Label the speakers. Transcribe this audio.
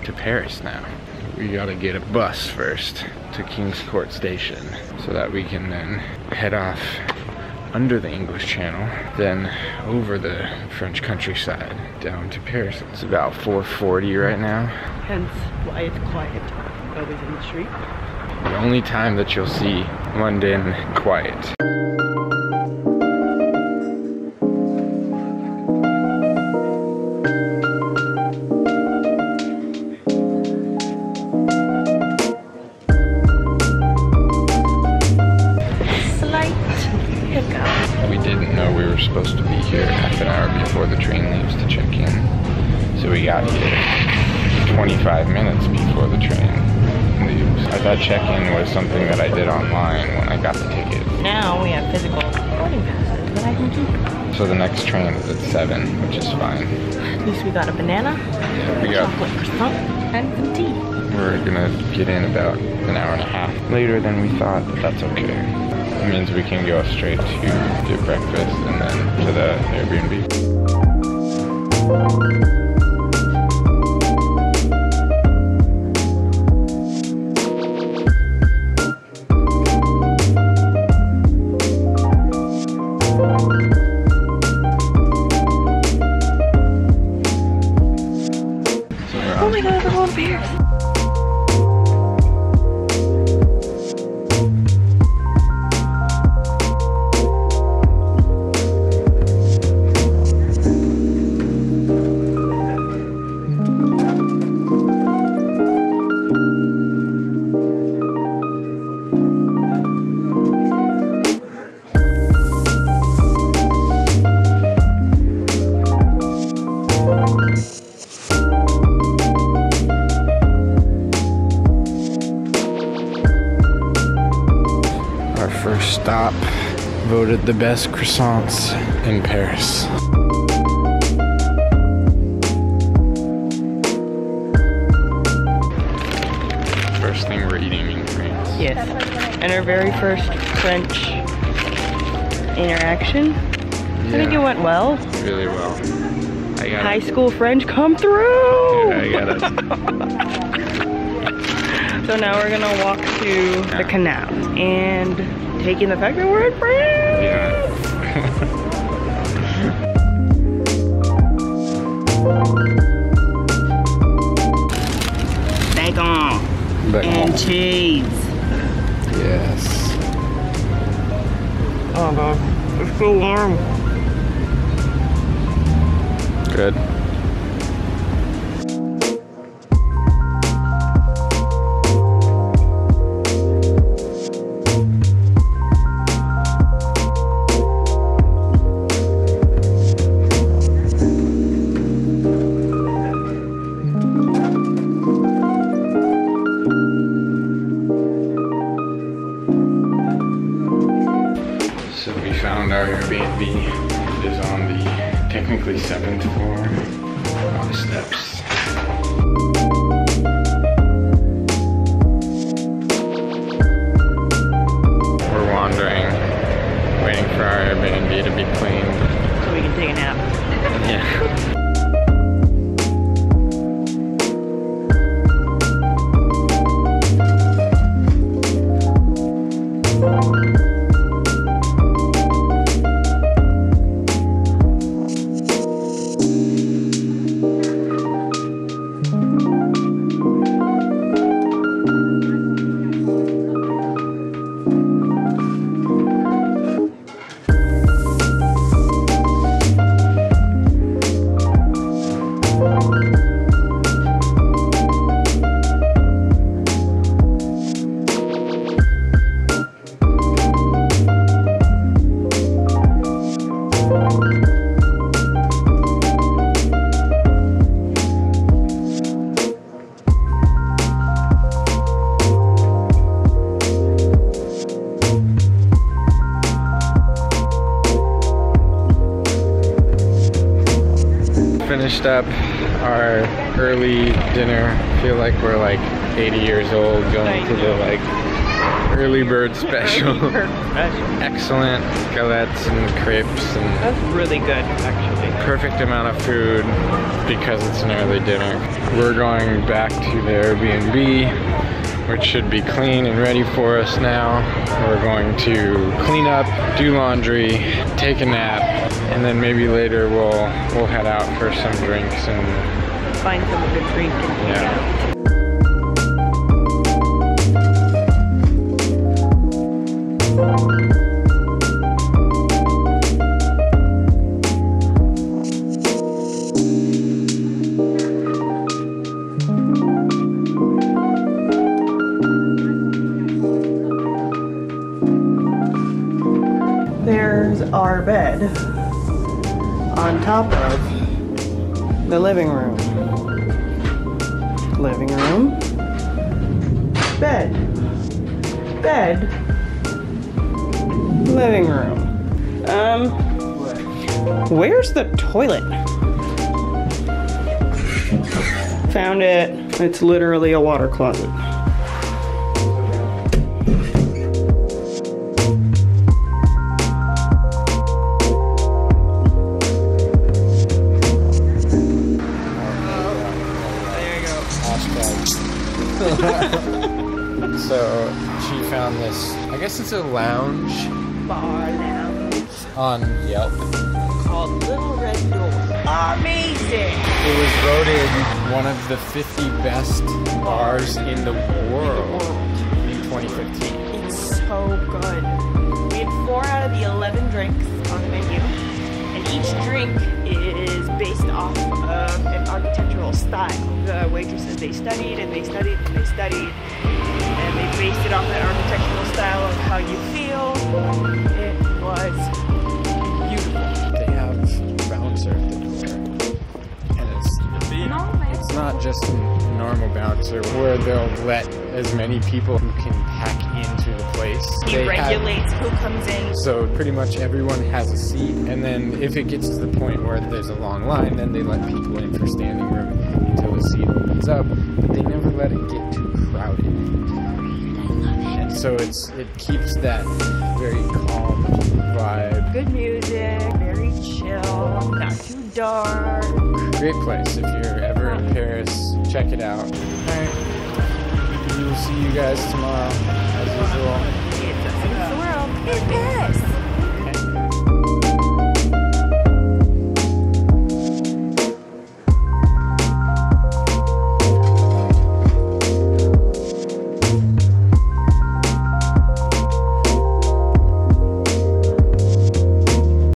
Speaker 1: to Paris now. We gotta get a bus first to King's Court Station so that we can then head off under the English Channel, then over the French countryside down to Paris. It's about 4:40 right now.
Speaker 2: Hence why it's quiet. Nobody's in the street.
Speaker 1: The only time that you'll see London quiet. We didn't know we were supposed to be here half an hour before the train leaves to check in. So we got here 25 minutes before the train leaves. I thought check-in was something that I did online when I got the ticket.
Speaker 2: Now we have physical boarding passes that I can keep.
Speaker 1: So the next train is at 7, which is fine.
Speaker 2: At least we got a banana,
Speaker 1: We got,
Speaker 2: chocolate croissant, and some tea.
Speaker 1: we're gonna get in about an hour and a half later than we thought, but that's okay. It means we can go straight to get breakfast and then to the Airbnb.
Speaker 2: Oh my god, we're going to Paris.
Speaker 1: Our first stop, voted the best croissants in Paris. First thing we're eating in France.
Speaker 2: Yes, and our very first French interaction. I think it went well.
Speaker 1: Really well. I got
Speaker 2: High school French come through!
Speaker 1: Yeah, I got it.
Speaker 2: So now we're gonna walk to the canal and taking the fact that we're in France.
Speaker 1: Yeah.
Speaker 2: Bacon and cheese.
Speaker 1: Yes.
Speaker 2: Oh god, it's so warm.
Speaker 1: Good. So we found our Airbnb. It is on the technically 7th floor on the steps. We're wandering, waiting for our Airbnb to be cleaned.
Speaker 2: So we can take a nap.
Speaker 1: Yeah. Finished up our early dinner. Feel like we're like 80 years old going to the like Early bird special.
Speaker 2: Early bird special.
Speaker 1: Excellent galettes and crepes and
Speaker 2: That's really good, actually.
Speaker 1: perfect amount of food because it's an early dinner. We're going back to the Airbnb, which should be clean and ready for us now. We're going to clean up, do laundry, take a nap, and then maybe later we'll head out for some drinks and
Speaker 2: Find some good drink and
Speaker 1: yeah.
Speaker 2: There's our bed on top of the living room. Living room. Bed. Bed. Living room. Where's the toilet? Found it. It's literally a water closet.
Speaker 1: So she found this, I guess it's a lounge
Speaker 2: Bar lounge
Speaker 1: on Yelp.
Speaker 2: called Little Red Door. Amazing!
Speaker 1: It was voted one of the 50 best bars in the world in 2015.
Speaker 2: It's so good. We had 4 out of the 11 drinks on the menu, and each drink is based off of an architectural style. The waitresses, they studied and they studied and they studied, and they based it off that architectural style of how you feel. It was beautiful.
Speaker 1: They have a bouncer at the door, and it's not just a normal bouncer where they'll let as many people who can pack into the place.
Speaker 2: He regulates who comes in.
Speaker 1: So pretty much everyone has a seat, and then if it gets to the point where there's a long line, then they let people in for standing room until the seat opens up, but they never let it get too crowded. And so it keeps that very calm vibe.
Speaker 2: Good music, very chill, not too dark.
Speaker 1: Great place. If you're ever in Paris, check it out. Alright, we will see you guys tomorrow, as usual.
Speaker 2: It's the world in Paris.